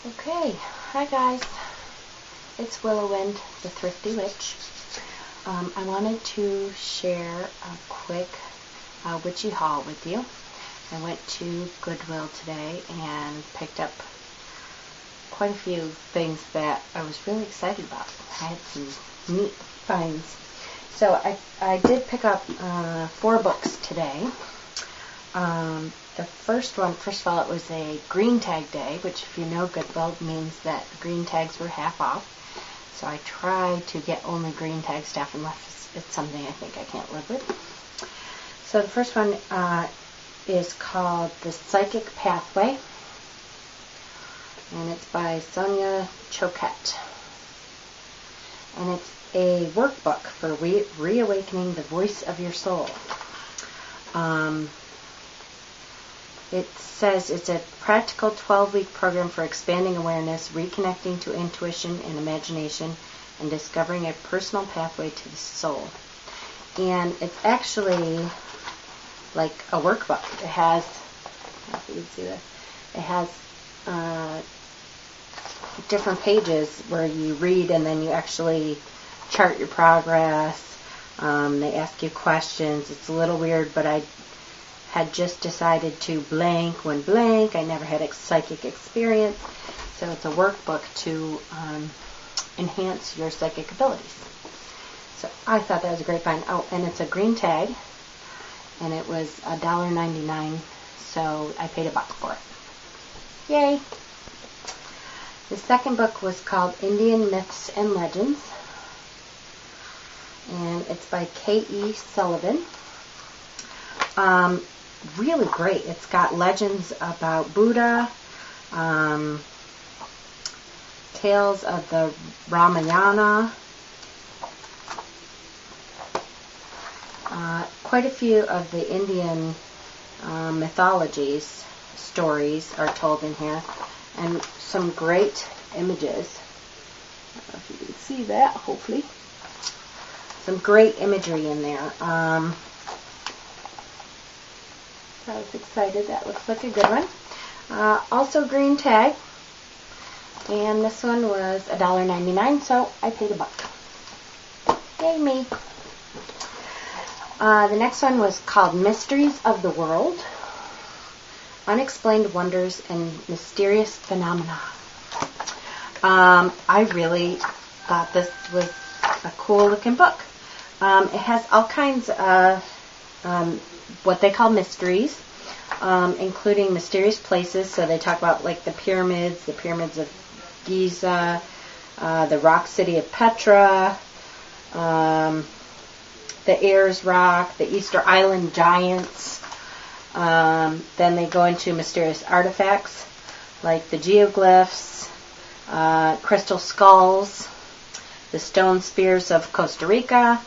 Okay, hi guys, it's Wyllowwynd, the Thrifty Witch. I wanted to share a quick witchy haul with you. I went to Goodwill today and picked up quite a few things that I was really excited about. I had some neat finds. So I did pick up 4 books today. The first one, first of all, it was a green tag day, which if you know Goodwill means that green tags were half off. So I tried to get only green tag stuff unless it's something I think I can't live with. So the first one is called The Psychic Pathway, and it's by Sonia Choquette. And it's a workbook for reawakening the voice of your soul. It says it's a practical 12-week program for expanding awareness, reconnecting to intuition and imagination, and discovering a personal pathway to the soul. And it's actually like a workbook. It has, I don't know if you can see this, it has different pages where you read and then you actually chart your progress. They ask you questions. It's a little weird, but I had just decided to blank when blank. I never had a psychic experience, so it's a workbook to enhance your psychic abilities. So I thought that was a great find. Oh, and it's a green tag, and it was $1.99, so I paid $1 for it. Yay! The second book was called Indian Myths and Legends, and it's by K.E. Sullivan. Really great. It's got legends about Buddha, tales of the Ramayana, quite a few of the Indian mythologies, stories are told in here, and some great images. I don't know if you can see that, hopefully. Some great imagery in there. I was excited. That looks like a good one. Also green tag. And this one was $1.99, so I paid $1. Yay me. The next one was called Mysteries of the World. Unexplained Wonders and Mysterious Phenomena. I really thought this was a cool looking book. It has all kinds of what they call mysteries, including mysterious places. So they talk about like the pyramids of Giza, the rock city of Petra, the Ayers Rock, the Easter Island giants. Then they go into mysterious artifacts like the geoglyphs, crystal skulls, the stone spears of Costa Rica.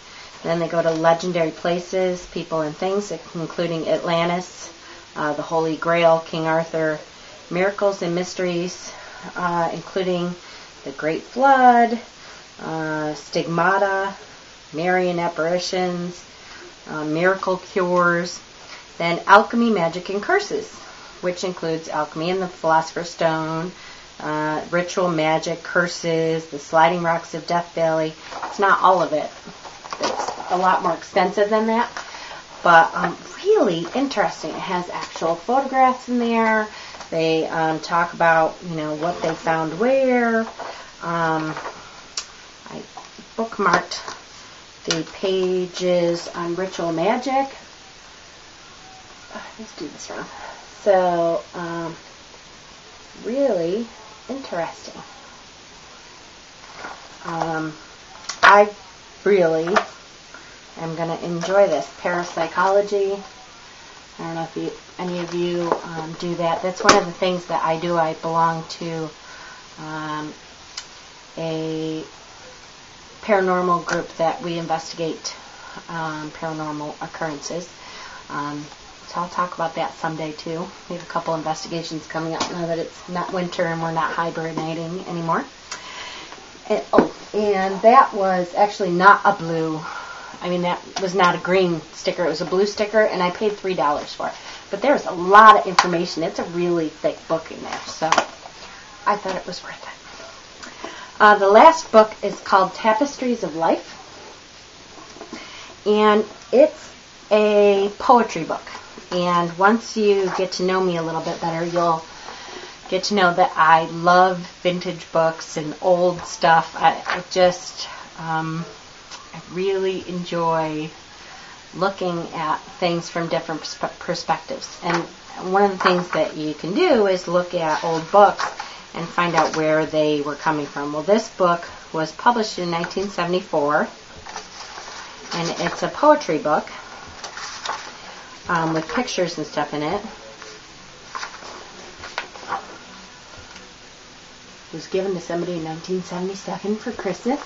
Then they go to legendary places, people and things, including Atlantis, the Holy Grail, King Arthur, miracles and mysteries, including the Great Flood, stigmata, Marian apparitions, miracle cures, then alchemy, magic, and curses, which includes alchemy and the Philosopher's Stone, ritual magic, curses, the sliding rocks of Death Valley. It's not all of it. It's a lot more expensive than that, but really interesting. It has actual photographs in there. They talk about, what they found where. I bookmarked the pages on ritual magic. Let's do this wrong. So, really interesting. I really am going to enjoy this. Parapsychology. I don't know if any of you do that. That's one of the things that I do. I belong to a paranormal group that we investigate paranormal occurrences. So I'll talk about that someday too. We have a couple investigations coming up now that it's not winter and we're not hibernating anymore. And that was actually not a blue. That was not a green sticker. It was a blue sticker, and I paid $3 for it. But there's a lot of information. It's a really thick book in there. So I thought it was worth it. The last book is called Tapestries of Life, and it's a poetry book. And once you get to know me a little bit better, you'll get to know that I love vintage books and old stuff. I really enjoy looking at things from different perspectives. And one of the things that you can do is look at old books and find out where they were coming from. Well, this book was published in 1974, and it's a poetry book with pictures and stuff in it. It was given to somebody in 1977 for Christmas.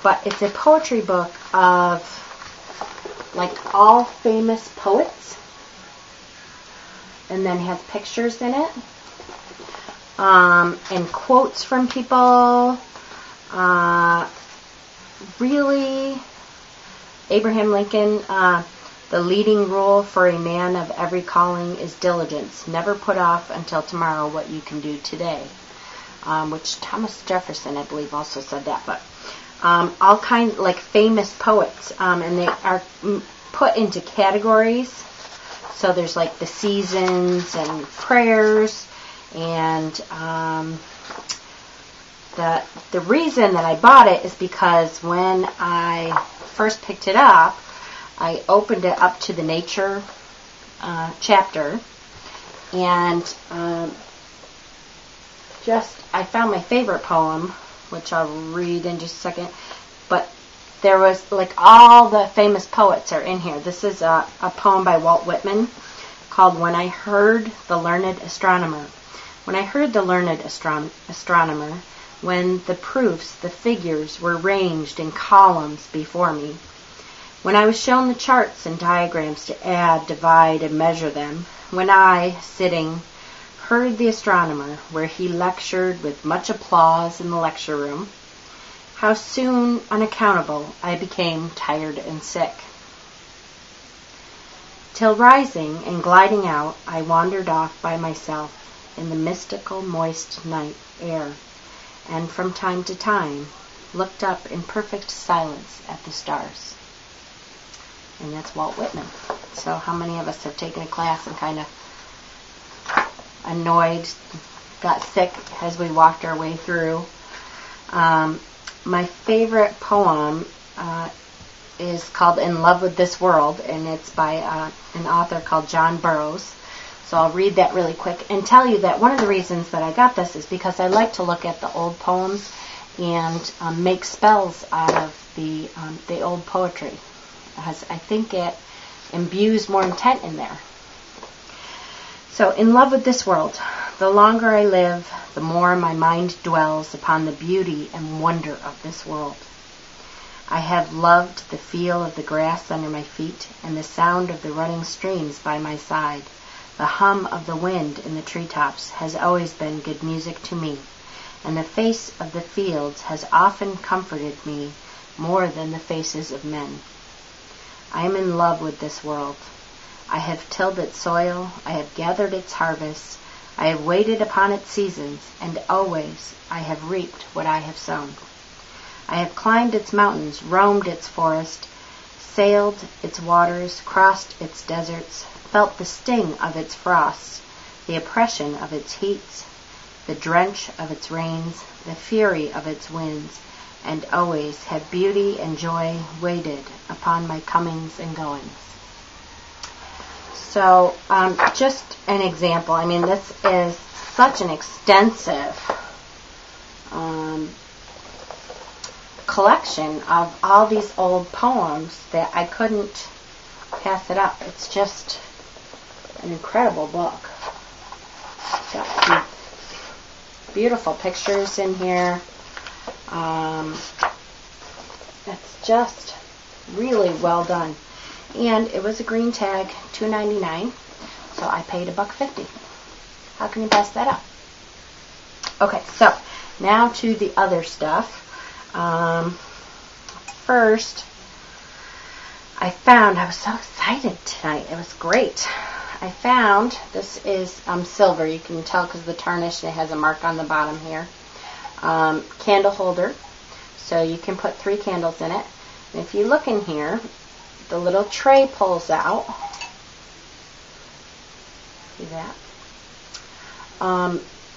But it's a poetry book of like all famous poets, and then has pictures in it, and quotes from people. Really, Abraham Lincoln, the leading rule for a man of every calling is diligence. Never put off until tomorrow what you can do today. Which Thomas Jefferson, I believe, also said that. But all kinds, like famous poets, and they are put into categories. So there's like the seasons and prayers, and the reason that I bought it is because when I first picked it up, I opened it up to the nature chapter, and I found my favorite poem, which I'll read in just a second. But there was, like, all the famous poets are in here. This is a poem by Walt Whitman called When I Heard the Learned Astronomer. When I heard the learned astronomer, when the proofs, the figures were ranged in columns before me, when I was shown the charts and diagrams to add, divide, and measure them, when I, sitting, heard the astronomer where he lectured with much applause in the lecture room, how soon, unaccountable, I became tired and sick. Till rising and gliding out, I wandered off by myself in the mystical, moist night air, and from time to time looked up in perfect silence at the stars. And that's Walt Whitman. So how many of us have taken a class and kind of annoyed, got sick as we walked our way through? My favorite poem is called In Love with This World, and it's by an author called John Burroughs. So I'll read that really quick and tell you that one of the reasons that I got this is because I like to look at the old poems and make spells out of the old poetry. As I think it imbues more intent in there. So, in love with this world, the longer I live, the more my mind dwells upon the beauty and wonder of this world. I have loved the feel of the grass under my feet and the sound of the running streams by my side. The hum of the wind in the treetops has always been good music to me, and the face of the fields has often comforted me more than the faces of men. I am in love with this world. I have tilled its soil, I have gathered its harvests, I have waited upon its seasons, and always I have reaped what I have sown. I have climbed its mountains, roamed its forest, sailed its waters, crossed its deserts, felt the sting of its frosts, the oppression of its heats, the drench of its rains, the fury of its winds, and always have beauty and joy waited upon my comings and goings. So, just an example. I mean, this is such an extensive collection of all these old poems that I couldn't pass it up. It's just an incredible book. It's got some beautiful pictures in here. It's just really well done. And it was a green tag, $2.99, so I paid $1.50. How can you pass that up? Okay, so now to the other stuff. First, I was so excited tonight. It was great. I found, this is silver. You can tell because the tarnish, it has a mark on the bottom here. Candle holder. So you can put 3 candles in it. And if you look in here, the little tray pulls out. See that?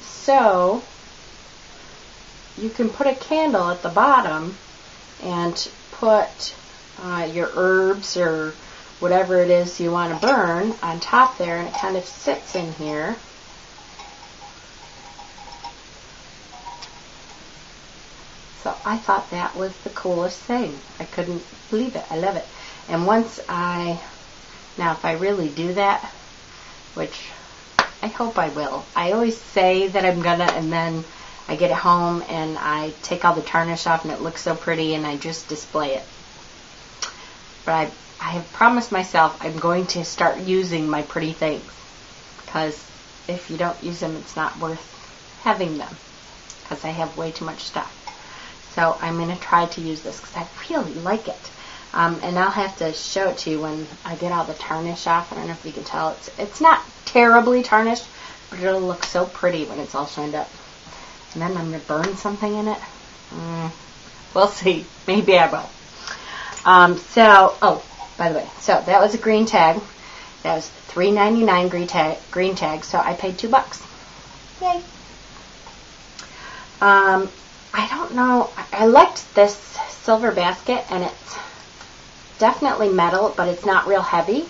So you can put a candle at the bottom and put your herbs or whatever it is you want to burn on top there, and it kind of sits in here. So I thought that was the coolest thing. I couldn't believe it. I love it. And now if I really do that, which I hope I will. I always say that I'm gonna, and then I get it home and I take all the tarnish off and it looks so pretty and I just display it. But I have promised myself I'm going to start using my pretty things, because if you don't use them, it's not worth having them, because I have way too much stuff. So I'm going to try to use this because I really like it. And I'll have to show it to you when I get all the tarnish off. I don't know if you can tell. It's not terribly tarnished, but it'll look so pretty when it's all shined up. And then I'm going to burn something in it. We'll see. Maybe I will. By the way, so that was a green tag. That was $3.99 green tag, so I paid $2. Yay. I don't know. I liked this silver basket, and it's definitely metal, but it's not real heavy.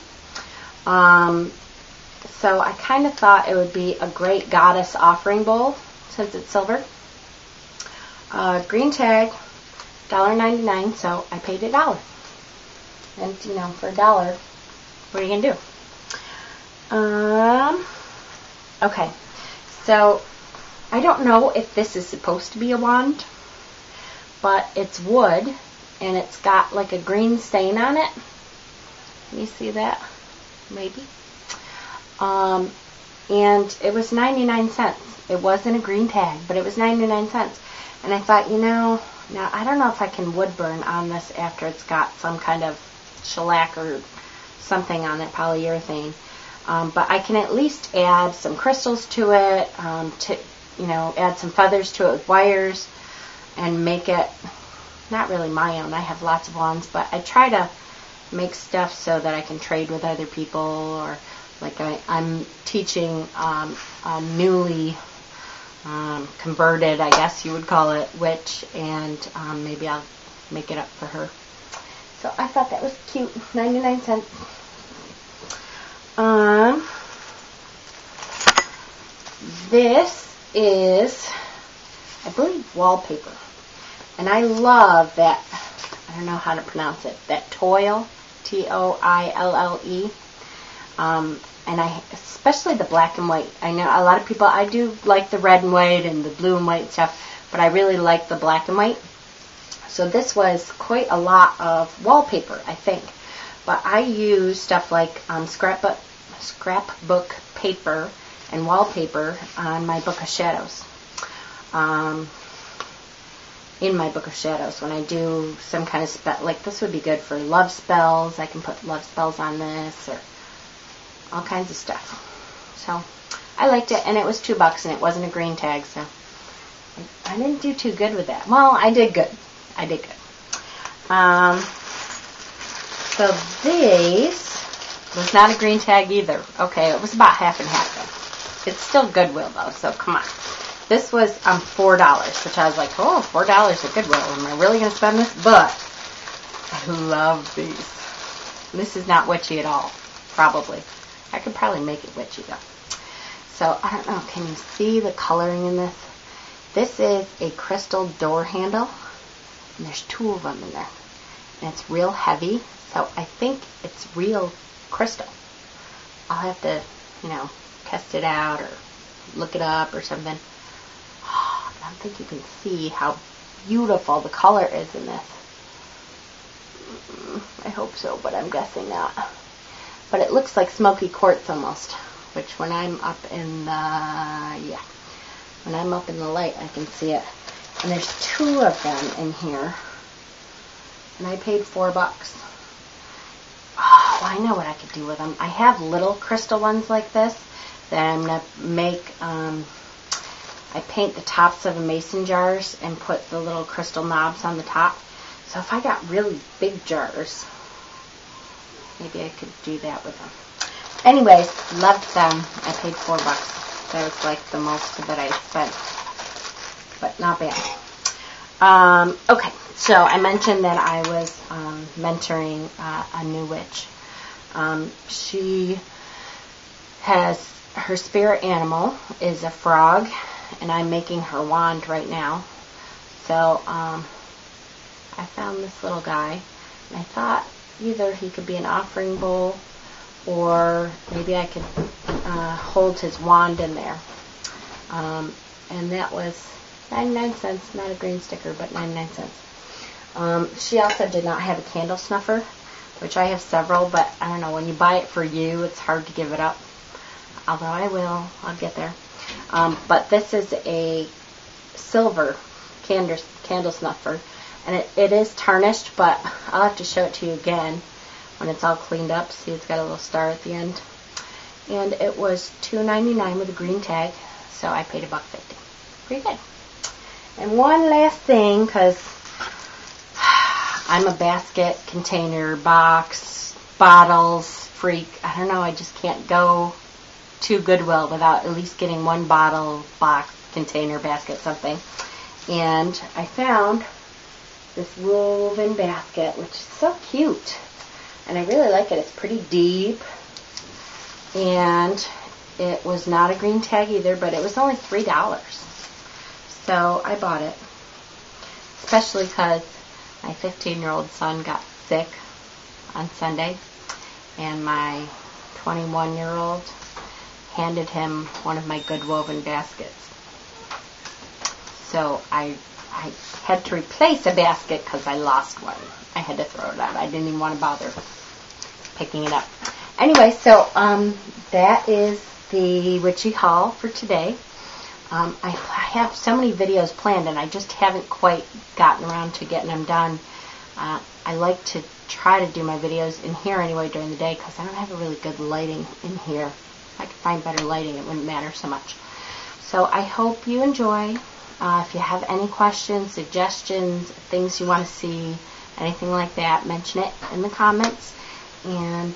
So I kind of thought it would be a great goddess offering bowl since it's silver. Green tag, $1.99, so I paid $1. And, for $1, what are you going to do? Okay, so I don't know if this is supposed to be a wand, but it's wood, and it's got like a green stain on it. Can you see that? Maybe. And it was 99 cents. It wasn't a green tag, but it was 99 cents. And I thought, now I don't know if I can wood burn on this after it's got some kind of shellac or something on it, polyurethane. But I can at least add some crystals to it, add some feathers to it with wires and make it not really my own. I have lots of wands, but I try to make stuff so that I can trade with other people, or like I'm teaching a newly converted, I guess you would call it, witch, and maybe I'll make it up for her. So I thought that was cute. 99 cents. This is, I believe, Wallpaper. And I love that, I don't know how to pronounce it, that toile, T-O-I-L-L-E. And especially the black and white. I know a lot of people, I do like the red and white and the blue and white stuff, but I really like the black and white. So this was quite a lot of wallpaper, I think. But I use stuff like scrapbook paper and wallpaper on my Book of Shadows. In my Book of Shadows, when I do some kind of spell, like this would be good for love spells. I can put love spells on this, or all kinds of stuff. So I liked it, and it was $2, and it wasn't a green tag, so I didn't do too good with that. Well, I did good. So these was not a green tag either. Okay, it was about half and half though. It's still Goodwill though, so come on. This was $4, which I was like, oh, $4 at Goodwill. Am I really going to spend this? But I love these. This is not witchy at all, probably. I could probably make it witchy though. So I don't know. Can you see the coloring in this? This is a crystal door handle. And there's 2 of them in there. And it's real heavy, so I think it's real crystal. I'll have to, test it out or look it up or something. Oh, I don't think you can see how beautiful the color is in this. I hope so, but I'm guessing not. But it looks like smoky quartz almost, which when I'm up in the, when I'm up in the light, I can see it. And there's 2 of them in here. And I paid $4. Oh, I know what I could do with them. I have little crystal ones like this that I'm going to make. I paint the tops of the mason jars and put the little crystal knobs on the top. So if I got really big jars, maybe I could do that with them. Anyways, loved them. I paid $4. That was like the most that I spent, but not bad. Okay, so I mentioned that I was mentoring a new witch. She has, her spirit animal is a frog, and I'm making her wand right now. So I found this little guy, and I thought either he could be an offering bowl or maybe I could hold his wand in there. And that was 99 cents, not a green sticker, but 99 cents. She also did not have a candle snuffer, which I have several, but I don't know, when you buy it for you, it's hard to give it up. Although I will, I'll get there. But this is a silver candle snuffer, and it is tarnished, but I'll have to show it to you again when it's all cleaned up. See, it's got a little star at the end. And it was $2.99 with a green tag, so I paid $1.50. Pretty good. And one last thing, because I'm a basket, container, box, bottles freak. I don't know, I just can't go to Goodwill without at least getting one bottle, box, container, basket, something. And I found this woven basket, which is so cute. And I really like it. It's pretty deep. And it was not a green tag either, but it was only $3. So I bought it. Especially because my 15-year-old son got sick on Sunday. And my 21-year-old handed him one of my good woven baskets. So I had to replace a basket because I lost one. I had to throw it out. I didn't even want to bother picking it up. Anyway, so that is the Witchy haul for today. I have so many videos planned, and I just haven't quite gotten around to getting them done. I like to try to do my videos in here anyway during the day because I don't have a really good lighting in here. If I could find better lighting, it wouldn't matter so much. So I hope you enjoy. If you have any questions, suggestions, things you want to see, anything like that, mention it in the comments. And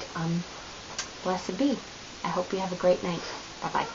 blessed be. I hope you have a great night. Bye-bye.